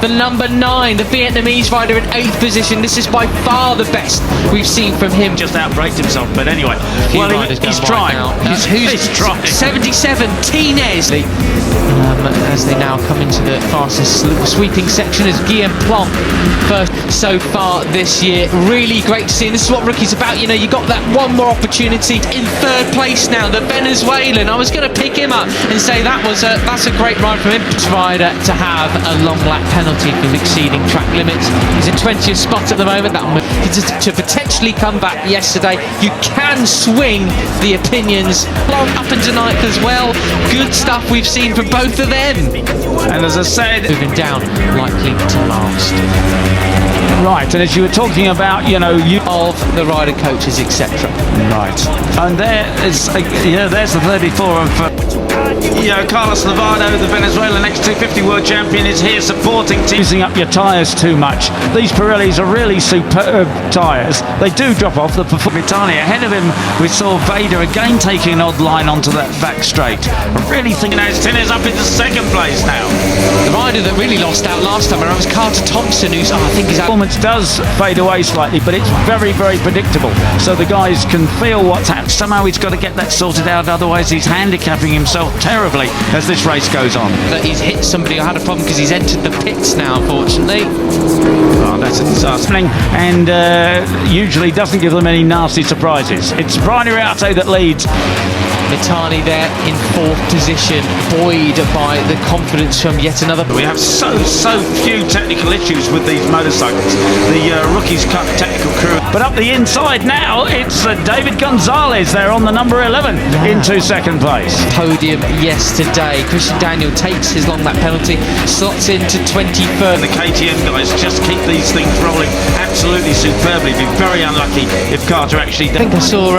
the number 9, the Vietnamese rider in 8th position. This is by far the best we've seen from him. Just outbraked himself, but anyway, well, he's trying. He's trying. 77, Tines. As they now come into the fastest sweeping section as Guillaume Plonk first so far this year. Really great to see, and this is what rookie's about. You know, you got that one more opportunity. In 3rd place now, the Venezuelan. I was going to pick him up and say that's a great ride from him. Rider to have a long lap penalty for exceeding track limits. He's in 20th spot at the moment. That to potentially come back yesterday. You can swing the opinions up into 9th as well. Good stuff we've seen from both of them. And as I said, moving down, likely to last. Right, and as you were talking about, you know, of the rider coaches, etc. Right, and there is, there's the 34 of. Carlos Lovato, the Venezuelan X250 world champion, is here supporting team. Using up your tyres too much. These Pirellis are really superb tyres. They do drop off the performance. Ahead of him, we saw Veda again taking an odd line onto that back straight. I really think Tines up into 2nd place now. The rider that really lost out last time around was Carter Thompson, who's, I think he's out. Performance does fade away slightly, but it's very, very predictable. So the guys can feel what's happening. Somehow he's got to get that sorted out, otherwise he's handicapping himself terribly as this race goes on. That he's hit somebody who had a problem because he's entered the pits now, unfortunately. Oh, that's a disaster. And usually doesn't give them any nasty surprises. It's Brian Iriarte that leads. Mitani there in 4th position, buoyed by the confidence from yet another. We have so few technical issues with these motorcycles. The rookies cut technical crew. But up the inside now, it's David Gonzalez there on the number 11 into 2nd place. Podium yesterday. Christian Daniel takes his long lap penalty, slots into 23rd. The KTM guys just keep these things rolling absolutely superbly. Be very unlucky if Carter actually. I think I saw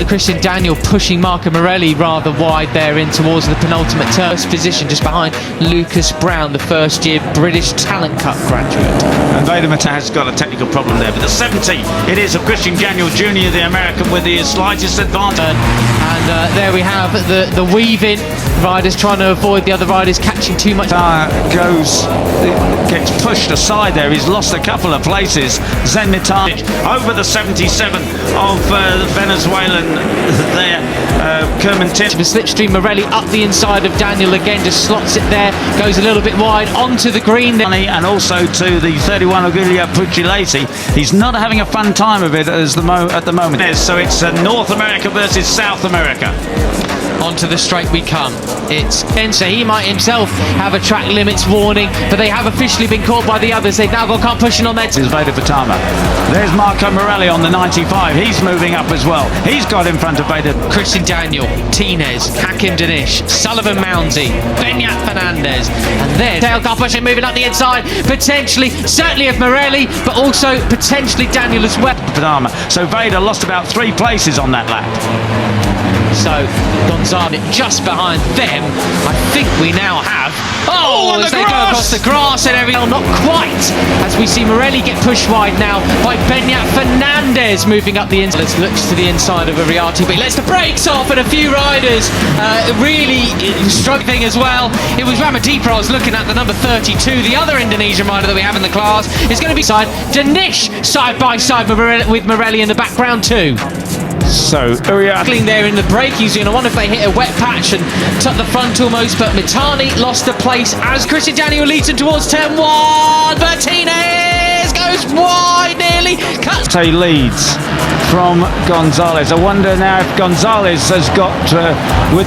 Christian Daniel pushing Marco Morelli rather wide there in towards the penultimate first position, just behind Lucas Brown, the first-year British Talent Cup graduate. And Veda has got a technical problem there, but the 70, it is of Christian Daniel Jr., the American, with the slightest advantage. And there we have the weave-in. Riders trying to avoid the other riders catching too much. Gets pushed aside there. He's lost a couple of places. Zen Mitani over the 77 of the Venezuelan there. Kermantin. Slipstream Morelli up the inside of Daniel again, just slots it there, goes a little bit wide onto the green. And also to the 31 Augulia Pucciolati. He's not having a fun time of it at the moment. So it's North America versus South America. Onto the straight we come. It's so he might himself have a track limits warning, but they have officially been caught by the others. They've now got car pushing on their This is Ega Pratama. There's Marco Morelli on the 95. He's moving up as well. He's got in front of Veda. Christian Daniel, Tines, Hakim Danish, Sullivan Mounsey, Benyat Fernandez, and then tail car pushing moving up the inside, potentially, certainly of Morelli, but also potentially Daniel as well. Pratama. So Veda lost about 3 places on that lap. So Gonzalez just behind them. I think we now have. Oh, as they go across the grass and everything. Not quite. As we see Morelli get pushed wide now by Benyat Fernandez moving up the inside. Looks to the inside of Iriarte, but he lets the brakes off, and a few riders really struggling as well. It was Ramadipra I was looking at, the number 32. The other Indonesian rider that we have in the class is going to be Danish side by side with Morelli in the background too. So Uriarte there in the braking zone. I wonder if they hit a wet patch and tucked the front almost, but Mitani lost the place as Christian Daniel leads him towards turn 1. Martinez goes wide, nearly cuts. He leads from Gonzalez. I wonder now if Gonzalez has got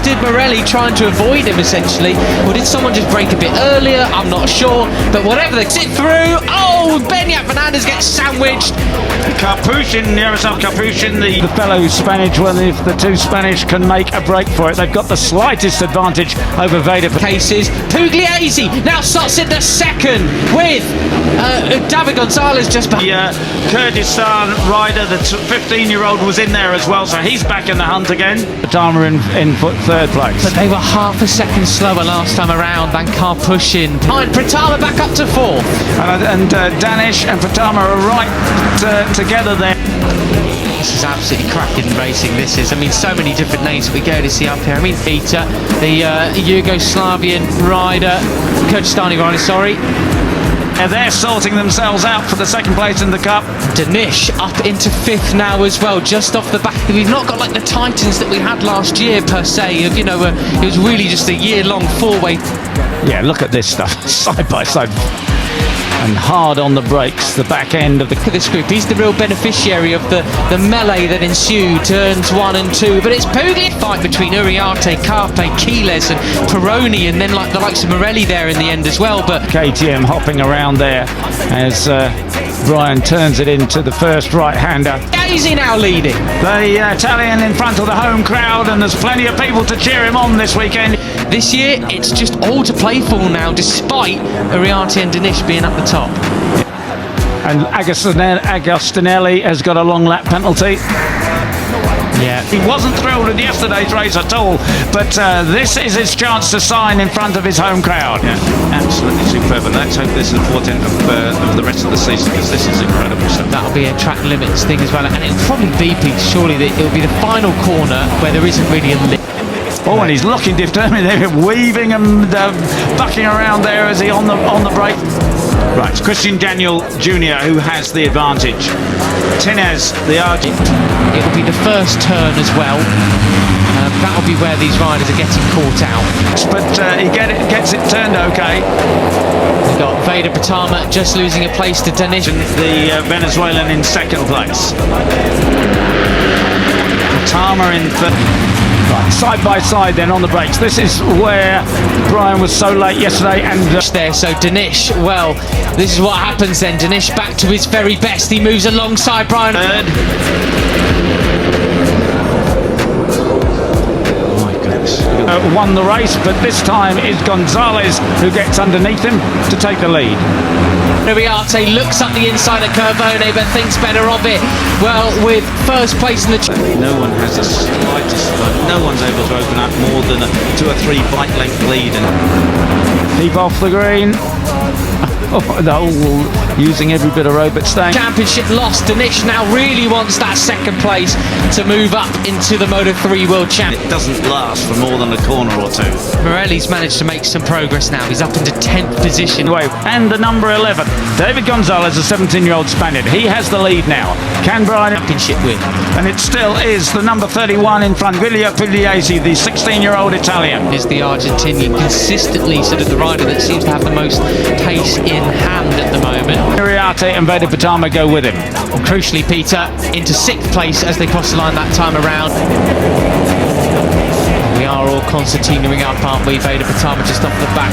did Morelli trying to avoid him essentially, or did someone just brake a bit earlier? I'm not sure, but whatever, they sit through. Oh, Benyat Fernandez gets sandwiched. Capuchin, Yaroslav Capuchin, the fellow Spanish one. If the 2 Spanish can make a break for it, they've got the slightest advantage over Veda. Cases. Pugliese now slots in the 2nd with David Gonzalez just behind. The Kurdistan rider, the 15-year-old, was in there as well, so he's back in the hunt again. Pratama in 3rd place. But they were half a second slower last time around than Capuchin. Pratama back up to 4th. And Danish and Pratama are right together there. This is absolutely cracking racing, this is. I mean, so many different names that we go to see up here. I mean, Peter, the Yugoslavian rider, Kurdistani rider, sorry. They're sorting themselves out for the second place in the cup. Danish up into 5th now as well, just off the back. We've not got like the titans that we had last year per se. You know, it was really just a year-long four-way. Yeah, look at this stuff, side by side. And hard on the brakes, the back end of the... Look at this group, he's the real beneficiary of the melee that ensued, turns 1 and 2, but it's Pugli. Fight between Uriarte, Carpe, Quiles and Peroni, and then like the likes of Morelli there in the end as well, but... KTM hopping around there as Brian turns it into the first right-hander. Is he now leading? The Italian in front of the home crowd, and there's plenty of people to cheer him on this weekend. This year, it's just all to play for now, despite Uriarte and Danish being up the top. And Agostinelli has got a long lap penalty. Yeah. He wasn't thrilled with yesterday's race at all, but this is his chance to sign in front of his home crowd. Yeah, absolutely superb, and let's hope this is a portent of the rest of the season, because this is incredible. So that'll be a track limits thing as well, and it'll probably be, Pete, surely that it'll be the final corner where there isn't really a limit. Oh, and he's looking determined there, weaving and bucking around there as he on the brake. Right, it's Christian Daniel Jr. who has the advantage. Tinez, the Argent. It'll be the first turn as well. That'll be where these riders are getting caught out. But he gets it turned okay. We've got Veda Pratama just losing a place to Danish. The Venezuelan in second place. Pratama in third. Right, side by side then on the brakes. This is where Brian was so late yesterday, and there. So Danish, well, this is what happens then. Danish back to his very best. He moves alongside Brian. Third. oh my goodness. Won the race, but this time it's Gonzalez who gets underneath him to take the lead. Uriarte looks up the inside of Curvone, but thinks better of it. Well, with first place in the... No one has the slightest, no one's able to open up more than a 2 or 3 bike length lead. And Keep off the green. Using every bit of road, but staying. Championship lost. Danish now really wants that second place to move up into the Moto3 World Champ. it doesn't last for more than a corner or two. Morelli's managed to make some progress now. He's up into 10th position. And the number 11, David Gonzalez, a 17-year-old Spaniard. He has the lead now. Can Brian... Championship win. And it still is the number 31 in front, Giulio Pugliese, the 16-year-old Italian. Is the Argentinian consistently sort of the rider that seems to have the most pace in hand at the moment. Uriarte and Veda Pratama go with him. And crucially, Peter, into 6th place as they cross the line that time around. We are all concertinaing up, aren't we? Veda Pratama just off the back.